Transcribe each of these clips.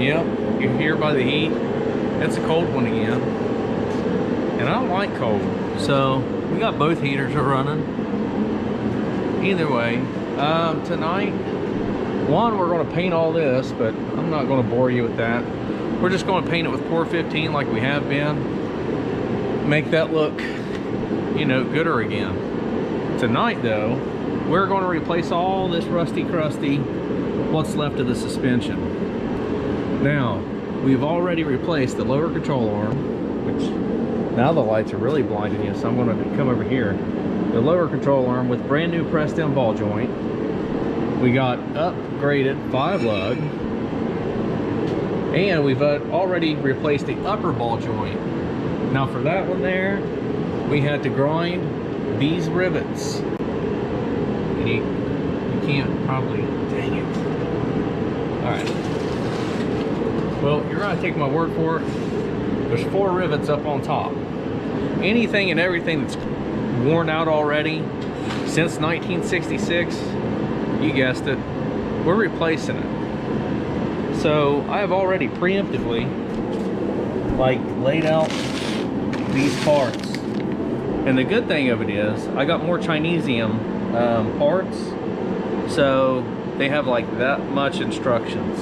Yep, you're here by the heat. It's a cold one again. And I don't like cold. So we got both heaters are running. Either way, tonight, one, we're going to paint all this, but I'm not going to bore you with that. We're just going to paint it with Core 15 like we have been. Make that look, you know, gooder again. Tonight though, we're going to replace all this rusty crusty what's left of the suspension. Now, we've already replaced the lower control arm, which now the lights are really blinding you, so I'm going to come over here. The lower control arm with brand new pressed in ball joint. We got upgraded 5-lug, and we've already replaced the upper ball joint. Now for that one there, we had to grind these rivets. And you can't probably, dang it. All right. Well, you're gonna take my word for it. There's 4 rivets up on top. Anything and everything that's worn out already since 1966, you guessed it, we're replacing it. So I have already preemptively like laid out these parts. And the good thing of it is I got more chinesium parts, so they have like that much instructions.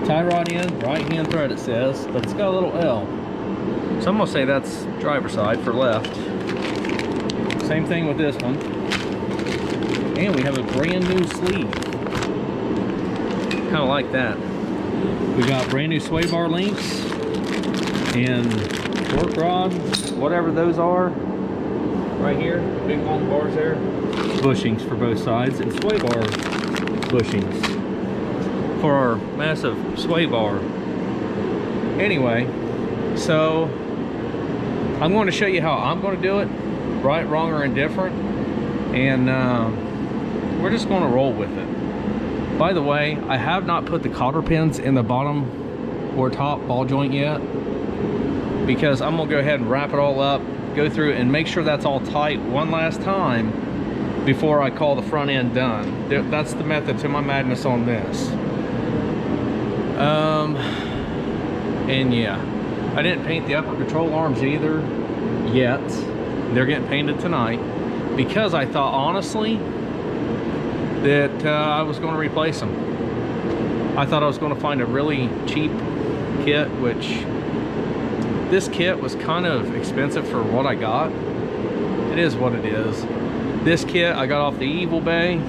Tie rod in, right hand thread it says, but it's got a little L. So I'm gonna say that's driver's side for left. Same thing with this one. And we have a brand new sleeve. Kind of like that. We got brand new sway bar links and torque rod, whatever those are, right here. Big long bars there. Bushings for both sides and sway bar bushings for our massive sway bar. Anyway, so I'm going to show you how I'm going to do it, right, wrong, or indifferent, and we're just going to roll with it. By the way, I have not put the cotter pins in the bottom or top ball joint yet, because I'm going to go ahead and wrap it all up, go through and make sure that's all tight one last time before I call the front end done. That's the method to my madness on this. And yeah, I didn't paint the upper control arms either yet. They're getting painted tonight because I thought honestly that I was going to replace them. I thought I was going to find a really cheap kit, which this kit was kind of expensive for what I got. It is what it is. This kit I got off the Evil Bay,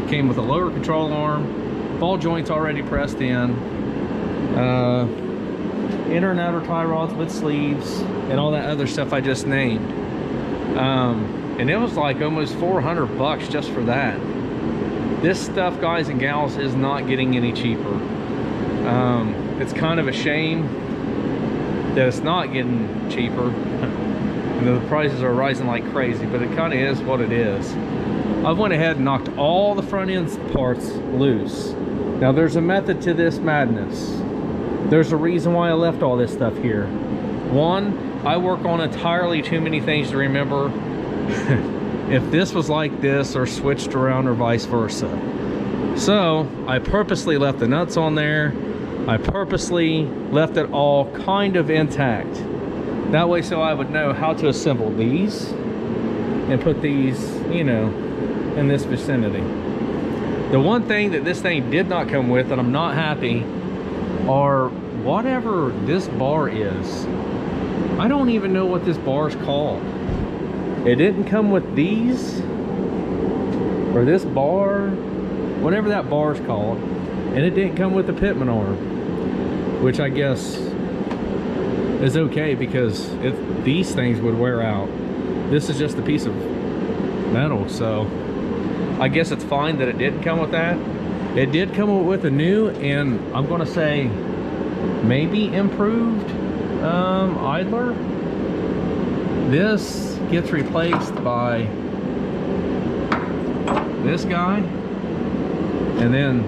came with a lower control arm, ball joints already pressed in, inner and outer tie rods with sleeves, and all that other stuff I just named. And it was like almost 400 bucks just for that. This stuff, guys and gals, is not getting any cheaper. It's kind of a shame that it's not getting cheaper. And the prices are rising like crazy, but it kind of is what it is. I went ahead and knocked all the front end parts loose. Now there's a method to this madness. There's a reason why I left all this stuff here. One, I work on entirely too many things to remember if this was like this or switched around or vice versa. So I purposely left the nuts on there. I purposely left it all kind of intact. That way so I would know how to assemble these and put these, you know, in this vicinity. The one thing that this thing did not come with, and I'm not happy, are whatever this bar is. I don't even know what this bar is called. It didn't come with these, or this bar, whatever that bar is called, and it didn't come with the pitman arm, which I guess is okay because these things would wear out. This is just a piece of metal, so I guess it's fine that it didn't come with that. It did come with a new, and I'm gonna say maybe improved idler. This gets replaced by this guy, and then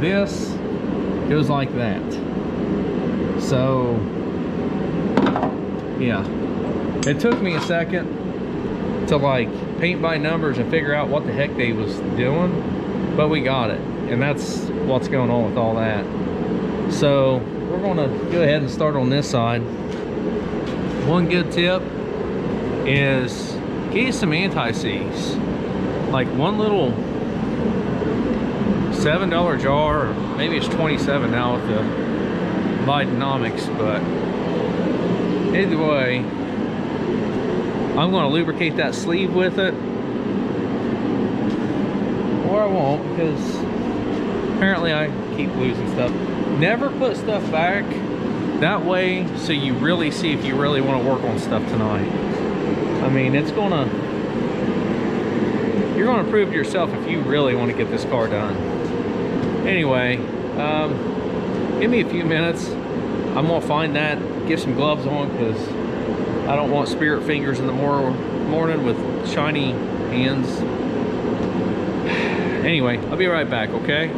this goes like that. So yeah, it took me a second to like paint by numbers and figure out what the heck they was doing, but we got it. And that's what's going on with all that. So we're gonna go ahead and start on this side. One good tip is get you some anti-seize. Like one little $7 jar, or maybe it's 27 now with the Bidenomics, but either way, I'm going to lubricate that sleeve with it, or I won't, because apparently I keep losing stuff. Never put stuff back that way, so you really see if you really want to work on stuff tonight. I mean, it's gonna, you're gonna prove to yourself if you really want to get this car done. Anyway, give me a few minutes. I'm gonna find that, get some gloves on, because I don't want spirit fingers in the morning with shiny hands. Anyway, I'll be right back, okay?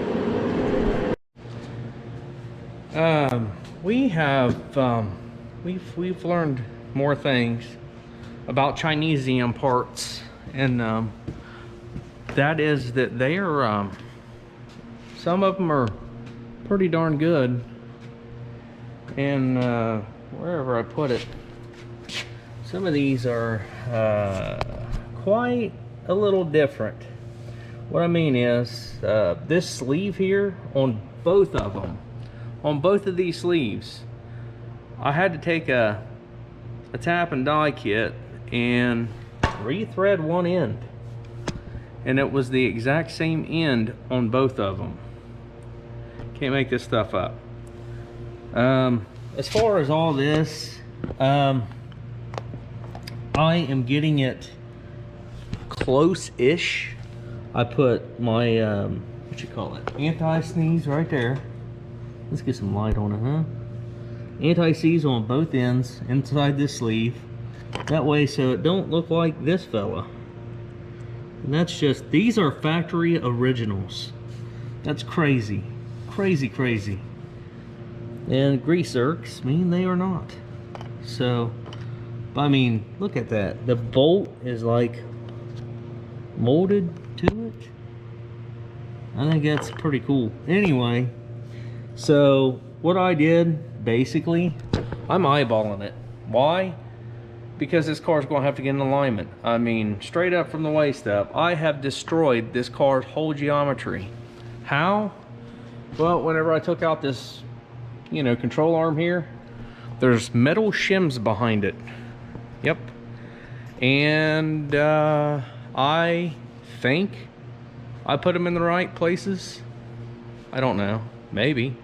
We've learned more things about chinesium parts, and that is that they are some of them are pretty darn good, and wherever I put it, some of these are quite a little different. What I mean is this sleeve here on both of them, on both of these sleeves, I had to take a tap and die kit and rethread one end, and it was the exact same end on both of them. Can't make this stuff up. As far as all this, I am getting it close-ish. I put my what you call it, anti-sneeze right there. Let's get some light on it, huh? Anti-seize on both ends inside this sleeve. That way, so it don't look like this fella. And that's just, these are factory originals. That's crazy. Crazy, crazy. And grease zerks mean they are not. So, I mean, look at that. The bolt is like molded to it. I think that's pretty cool. Anyway, so what I did, basically, I'm eyeballing it. Why? Because this car's going to have to get in alignment. I mean, straight up from the waist up, I have destroyed this car's whole geometry. How? Well, whenever I took out this, you know, control arm here, there's metal shims behind it. Yep. And I think I put them in the right places. I don't know. Maybe.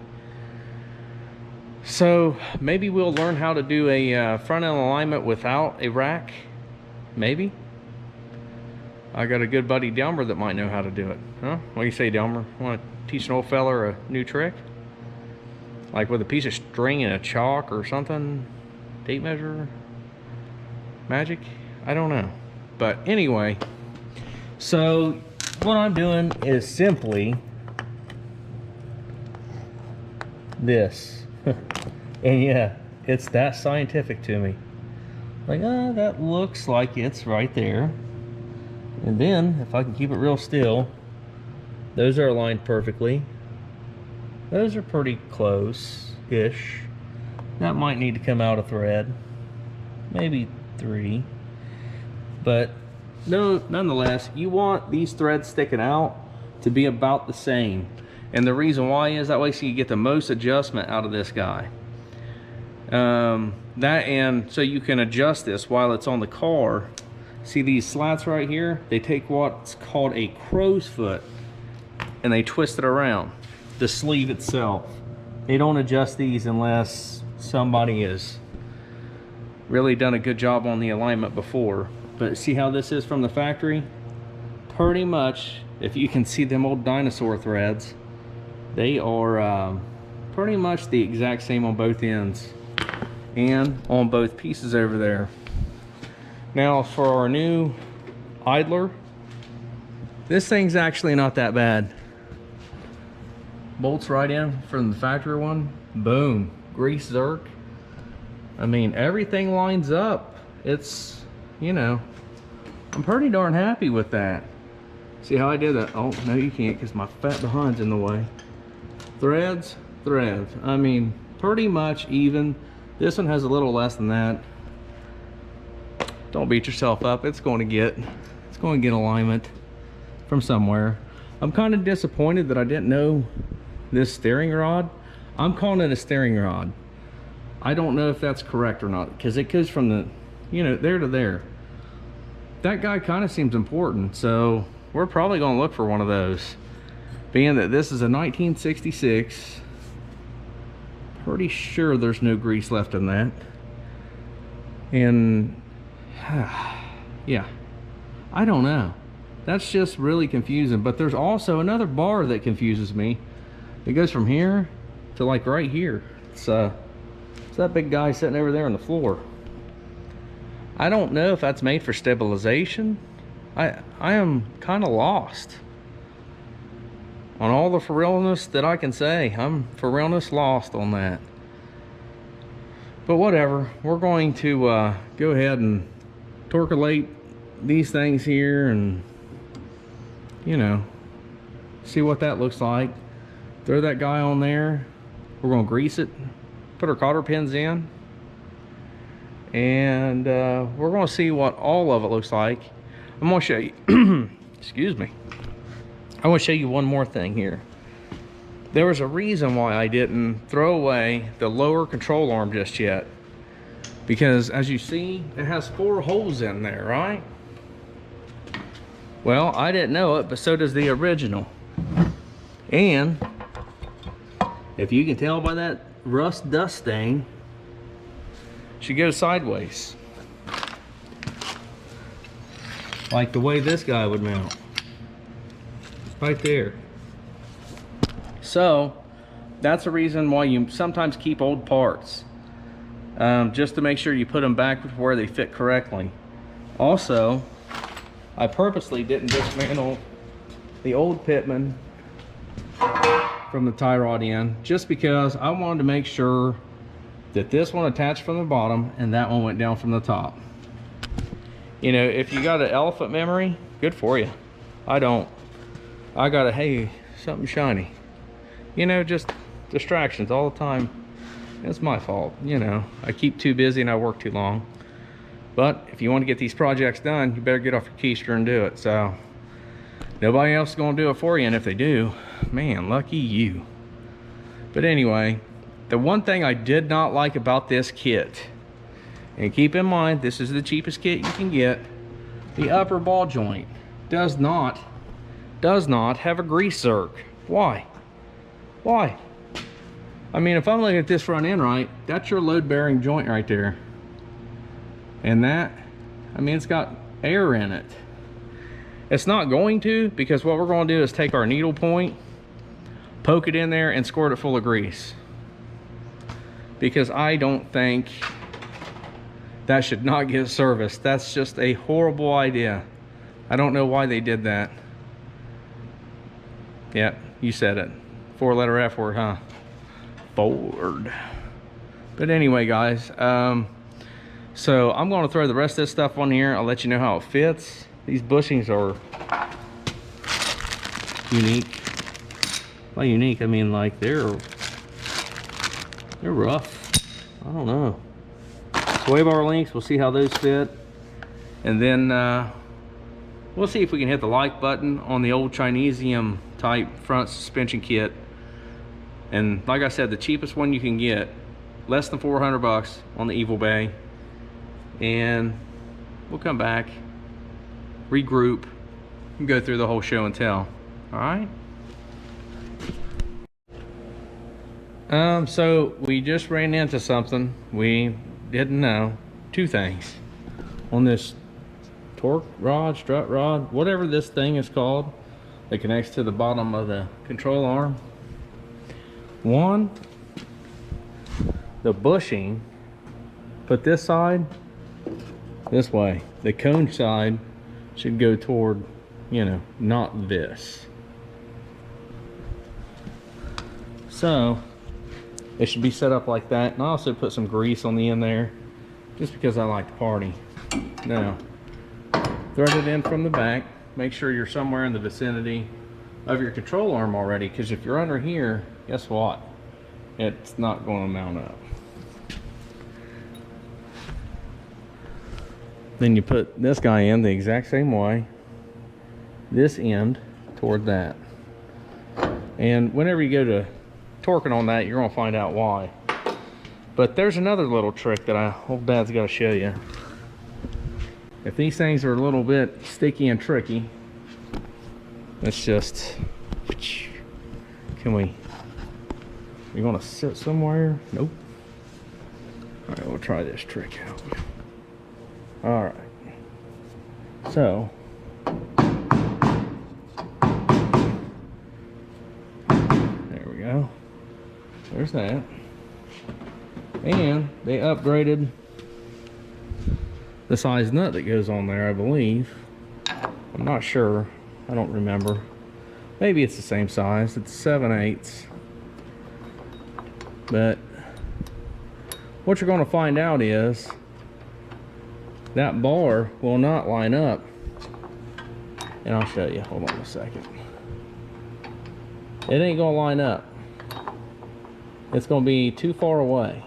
So maybe we'll learn how to do a front end alignment without a rack. Maybe. I got a good buddy Delmer that might know how to do it. Huh? What do you say, Delmer? Want to teach an old feller a new trick? Like with a piece of string and a chalk or something? Tape measure? Magic? I don't know. But anyway, so what I'm doing is simply this. And yeah, it's that scientific to me. Like, that looks like it's right there. And then, if I can keep it real still, those are aligned perfectly. Those are pretty close-ish. That might need to come out a thread. Maybe 3. But, no, nonetheless, you want these threads sticking out to be about the same. And the reason why is that way so you get the most adjustment out of this guy. That, and so you can adjust this while it's on the car. See these slats right here? They take what's called a crow's foot and they twist it around the sleeve itself. They don't adjust these unless somebody has really done a good job on the alignment before. But see how this is from the factory? Pretty much, if you can see them old dinosaur threads, they are pretty much the exact same on both ends and on both pieces over there. Now for our new idler, this thing's actually not that bad. Bolts right in from the factory one, boom, grease zerk. I mean, everything lines up. It's, you know, I'm pretty darn happy with that. See how I did that? Oh, no you can't because my fat behind's in the way. Threads, threads. I mean, pretty much even. This one has a little less than that. Don't beat yourself up. It's going to get alignment from somewhere. I'm kind of disappointed that I didn't know this steering rod. I'm calling it a steering rod. I don't know if that's correct or not because it goes from the, you know, there to there. That guy kind of seems important, so we're probably going to look for one of those. Being that this is a 1966, pretty sure there's no grease left in that. And yeah, I don't know. That's just really confusing. But there's also another bar that confuses me. It goes from here to like right here. It's that big guy sitting over there on the floor. I don't know if that's made for stabilization. I am kind of lost on all the for realness that I can say. I'm for realness lost on that. But whatever, we're going to go ahead and torquelate these things here and, you know, see what that looks like. Throw that guy on there. We're going to grease it, put our cotter pins in, and we're going to see what all of it looks like. I'm going to show you, excuse me, I want to show you one more thing here. There was a reason why I didn't throw away the lower control arm just yet. Because as you see, it has 4 holes in there, right? Well, I didn't know it, but so does the original. And if you can tell by that rust dust stain, she goes sideways. Like the way this guy would mount. Right there. So that's the reason why you sometimes keep old parts, just to make sure you put them back where they fit correctly. Also, I purposely didn't dismantle the old pitman from the tie rod end, just because I wanted to make sure that this one attached from the bottom and that one went down from the top. You know, if you got an elephant memory, good for you. I don't. I got a, hey, something shiny. You know, just distractions all the time. It's my fault, you know. I keep too busy and I work too long. But if you want to get these projects done, you better get off your keister and do it. So nobody else is going to do it for you, and if they do, man, lucky you. But anyway, the one thing I did not like about this kit, and keep in mind this is the cheapest kit you can get, the upper ball joint does not have a grease zerk. Why? Why? I mean, if I'm looking at this front end right, that's your load bearing joint right there. And that, I mean, it's got air in it. It's not going to, because what we're going to do is take our needle point, poke it in there and squirt it full of grease. Because I don't think that should not get serviced. That's just a horrible idea. I don't know why they did that. Yeah, you said it. 4-letter F word, huh? Ford. But anyway, guys, so I'm going to throw the rest of this stuff on here. I'll let you know how it fits. These bushings are unique. By unique, I mean like they're rough. I don't know. Sway bar links, we'll see how those fit. And then we'll see if we can hit the like button on the old chinesium type front suspension kit. And like I said, the cheapest one you can get, less than 400 bucks on the Evil Bay. And we'll come back, regroup, and go through the whole show and tell. All right. So we just ran into something we didn't know. 2 things on this torque rod, strut rod, whatever this thing is called that connects to the bottom of the control arm. One, the bushing, put this side this way. The cone side should go toward, you know, not this. So it should be set up like that. And I also put some grease on the end there, just because I like to party. Now, thread it in from the back, make sure you're somewhere in the vicinity of your control arm already, because if you're under here, guess what? It's not going to mount up. Then you put this guy in the exact same way, this end toward that. And whenever you go to torquing on that, you're going to find out why. But there's another little trick that old Dad's got to show you. If these things are a little bit sticky and tricky, let's just, you want to sit somewhere? Nope. All right, we'll try this trick out. All right. So, there we go. There's that. And they upgraded the size nut that goes on there, I believe. I'm not sure. I don't remember. Maybe it's the same size. It's 7/8. But what you're going to find out is that bar will not line up. And I'll show you. Hold on a second. It ain't going to line up. It's going to be too far away.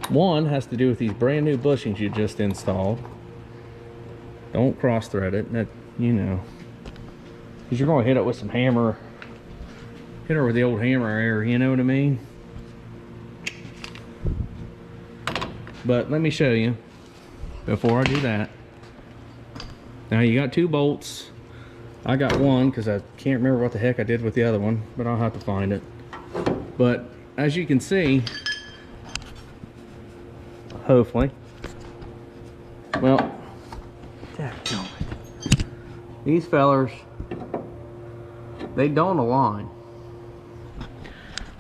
One has to do with these brand new bushings you just installed. Don't cross thread it, that, you know, because you're going to hit it with some hammer. Hit her with the old hammer air, you know what I mean? But let me show you before I do that. Now you got 2 bolts. I got one because I can't remember what the heck I did with the other one, but I'll have to find it. But as you can see, hopefully, well, these fellers, they don't align.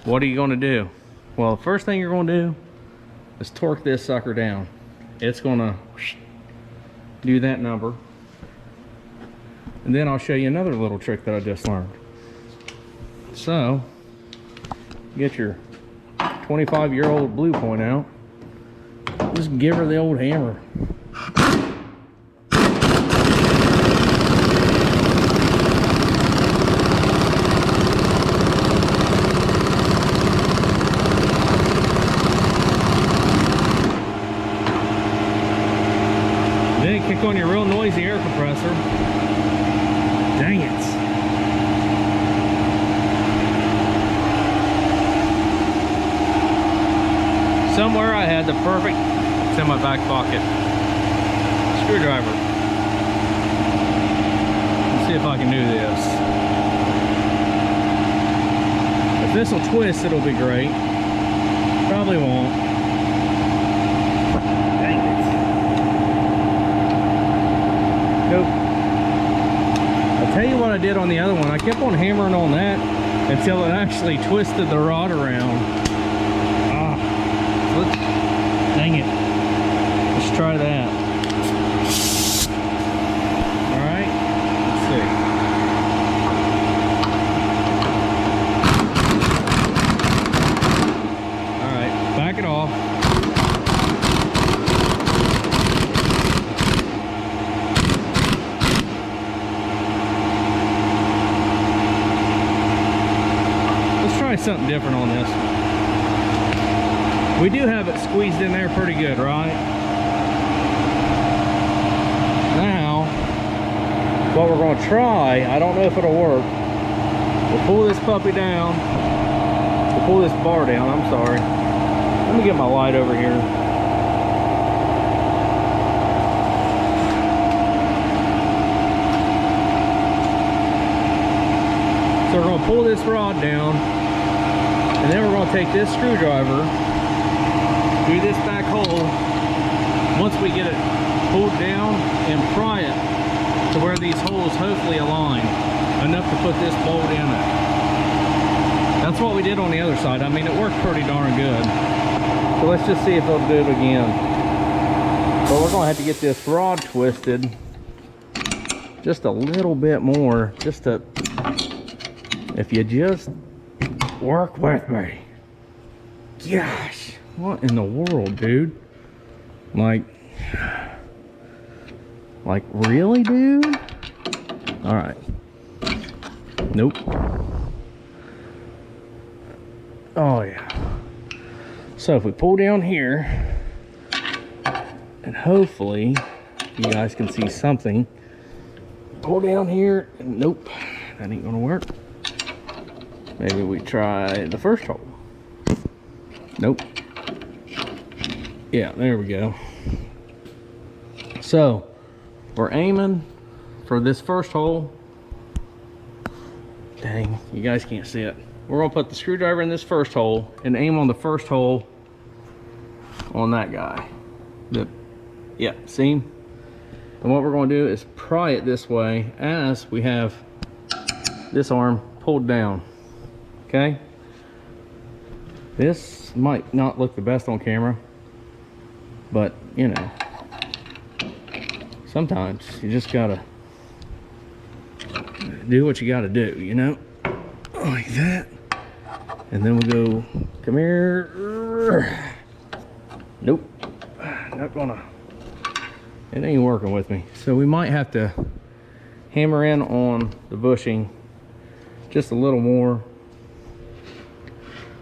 What are you going to do? Well, the first thing you're going to do is torque this sucker down. It's going to do that number. And then I'll show you another little trick that I just learned. So, get your 25-year-old blue point out. Just give her the old hammer. Then kick on your real noisy air compressor. Dang it. Somewhere I had the perfect, it's in my back pocket, screwdriver. Let's see if I can do this. If this will twist, it'll be great. Probably won't. Dang it. Nope. I'll tell you what I did on the other one. I kept on hammering on that until it actually twisted the rod around. Dang it. Let's try that. Alright, let's see. Alright, back it off. Let's try something different on this. We do have it squeezed in there pretty good, right? Now, what we're going to try, I don't know if it'll work. We'll pull this puppy down. We'll pull this bar down, I'm sorry. Let me get my light over here. So we're going to pull this rod down, and then we're going to take this screwdriver, do this back hole. Once we get it pulled down, and pry it to where these holes hopefully align enough to put this bolt in it. That's what we did on the other side. I mean, it worked pretty darn good. So let's just see if they'll do it again. But we're gonna have to get this rod twisted just a little bit more, just to, if you just work with me. Gosh, what in the world, dude? Like really, dude? All right. Nope. Oh yeah. So if we pull down here, and hopefully you guys can see something. Pull down here, and nope, that ain't gonna work. Maybe we try the first hole. Nope. Yeah, there we go. So we're aiming for this first hole. Dang, you guys can't see it. We're gonna put the screwdriver in this first hole and aim on the first hole on that guy. Yeah, see? And what we're gonna do is pry it this way as we have this arm pulled down. Okay? This might not look the best on camera, but you know, sometimes you just gotta do what you gotta do, you know? Like that. And then we'll go, come here. Nope, not gonna, it ain't working with me. So we might have to hammer in on the bushing just a little more.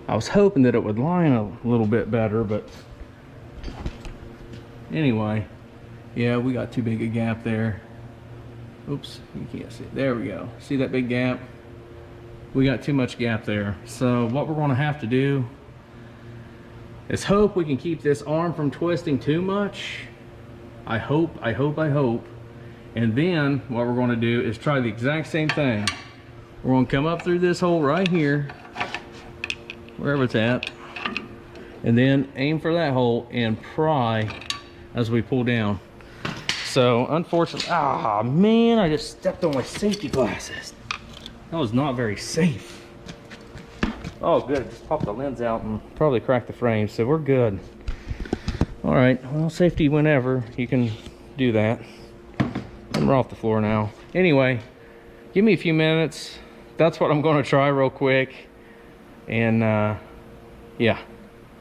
I was hoping that it would line a little bit better, but anyway, yeah, we got too big a gap there. Oops, you can't see it. There we go. See that big gap? We got too much gap there. So what we're going to have to do is hope we can keep this arm from twisting too much. I hope. And then what we're going to do is try the exact same thing. We're going to come up through this hole right here, wherever it's at, and then aim for that hole and pry as we pull down. So unfortunately, ah man, I just stepped on my safety glasses. That was not very safe. Oh good, just popped the lens out and probably cracked the frame, so we're good. All right, well, safety whenever, you can do that. And we're off the floor now. Anyway, give me a few minutes. That's what I'm gonna try real quick. And yeah,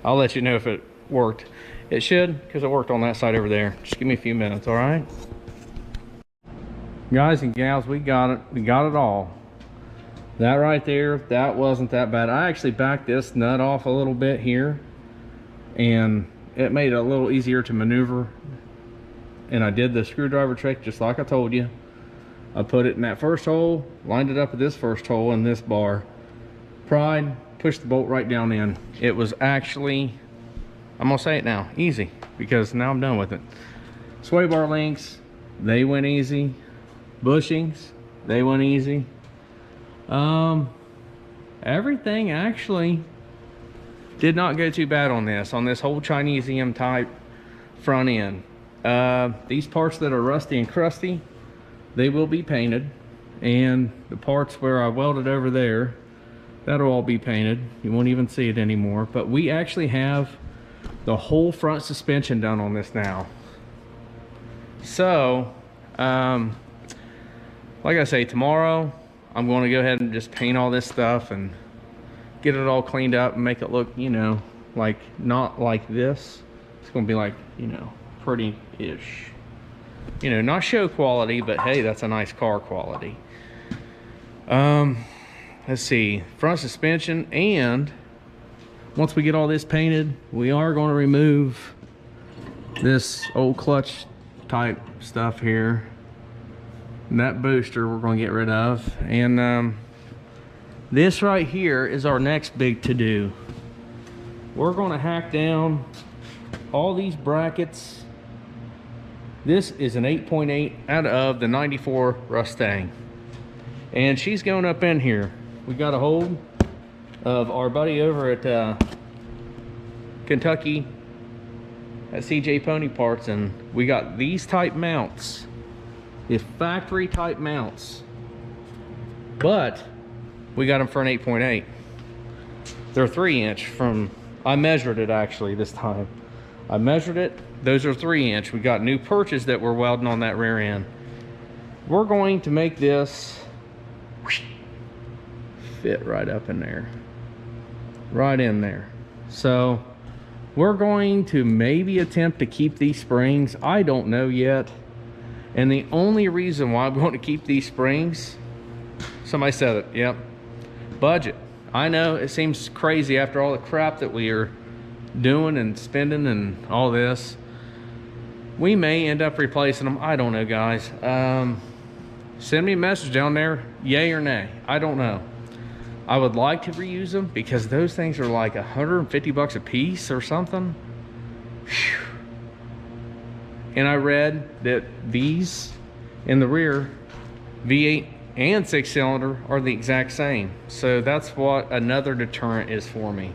I'll let you know if it worked. It should, because it worked on that side over there. Just give me a few minutes, all right? Guys and gals, we got it all. That right there, that wasn't that bad. I actually backed this nut off a little bit here, and it made it a little easier to maneuver. And I did the screwdriver trick just like I told you. I put it in that first hole, lined it up with this first hole in this bar, pried, pushed the bolt right down in. It was actually, I'm gonna say it now, easy, because now I'm done with it. Sway bar links, they went easy. Bushings, they went easy. Everything actually did not go too bad on this whole chinesium type front end. These parts that are rusty and crusty, they will be painted, and the parts where I welded over there, that'll all be painted. You won't even see it anymore. But we actually have the whole front suspension done on this now. So like I say, tomorrow I'm going to go ahead and just paint all this stuff and get it all cleaned up and make it look, you know, like not like this. It's going to be like, you know, pretty-ish. You know, not show quality, but hey, that's a nice car quality. Let's see, front suspension, and once we get all this painted, we are going to remove this old clutch type stuff here. And that booster we're going to get rid of. And this right here is our next big to-do. We're going to hack down all these brackets. This is an 8.8 out of the 94 Mustang. And she's going up in here. We got a hold of our buddy over at Kentucky at CJ Pony Parts, and we got these type mounts. The factory type mounts, but we got them for an 8.8. They're 3-inch from, I measured it actually this time. I measured it, those are 3-inch. We got new perches that we're welding on that rear end. We're going to make this fit right up in there, right in there. So we're going to maybe attempt to keep these springs. I don't know yet. And the only reason why we want to keep these springs, somebody said it, yep, budget. I know it seems crazy after all the crap that we are doing and spending and all this. We may end up replacing them. I don't know, guys. Send me a message down there, yay or nay. I don't know. I would like to reuse them because those things are like 150 bucks a piece or something. Whew. And I read that these in the rear, V8 and 6-cylinder, are the exact same. So that's what another deterrent is for me.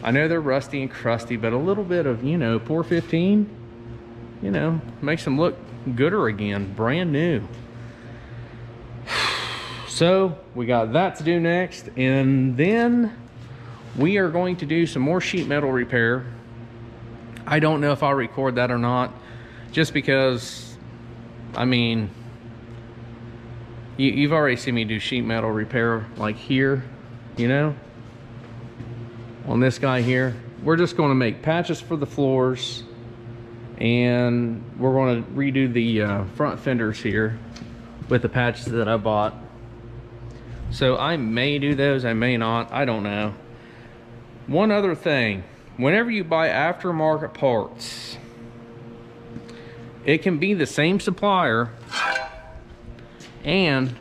I know they're rusty and crusty, but a little bit of, you know, 415, you know, makes them look gooder again, brand new. So we got that to do next, and then we are going to do some more sheet metal repair. I don't know if I'll record that or not, just because, I mean, you've already seen me do sheet metal repair like here, you know, on this guy here. We're just going to make patches for the floors, and we're going to redo the front fenders here with the patches that I bought. So I may do those, I may not, I don't know. One other thing, whenever you buy aftermarket parts, it can be the same supplier and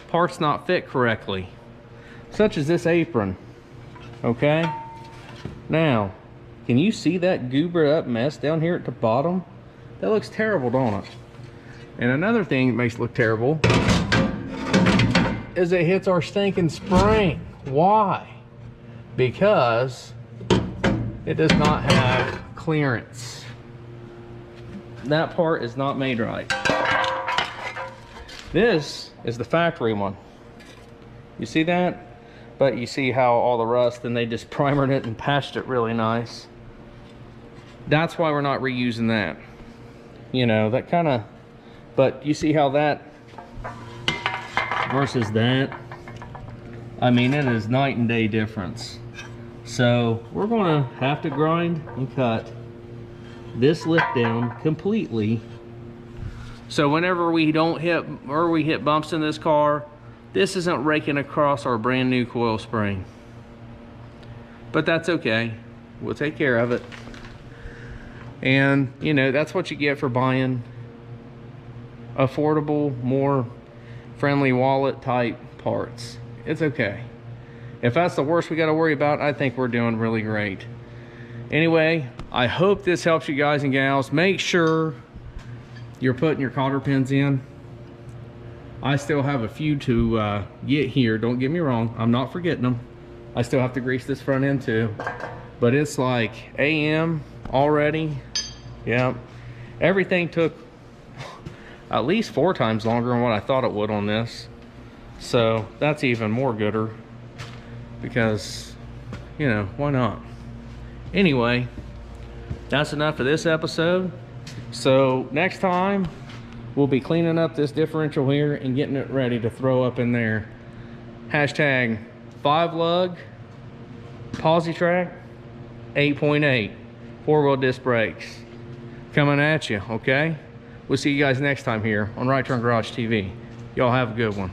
parts not fit correctly, such as this apron. Okay, now can you see that goobered up mess down here at the bottom? That looks terrible, don't it? And another thing that makes it look terrible is it hits our stinking spring. Why? Because it does not have clearance. That part is not made right. This is the factory one. You see that? But you see how all the rust, and they just primered it and patched it really nice. That's why we're not reusing that. You know, that kind of, but you see how that versus that, I mean, it is night and day difference. So we're gonna have to grind and cut this lip down completely, so whenever we don't hit, or we hit bumps in this car, this isn't raking across our brand new coil spring. But that's okay, we'll take care of it. And you know, that's what you get for buying affordable, more friendly wallet type parts. It's okay. If that's the worst we got to worry about, I think we're doing really great. Anyway, I hope this helps you guys and gals. Make sure you're putting your cotter pins in. I still have a few to get here, don't get me wrong, I'm not forgetting them. I still have to grease this front end too, but it's like AM already. Yeah, everything took at least 4 times longer than what I thought it would on this. So that's even more gooder, because, you know, why not? Anyway, that's enough for this episode. So next time, we'll be cleaning up this differential here and getting it ready to throw up in there. Hashtag 5-lug, Posi-Track, 8.8, 4-wheel disc brakes. Coming at you, okay? We'll see you guys next time here on Right Turn Garage TV. Y'all have a good one.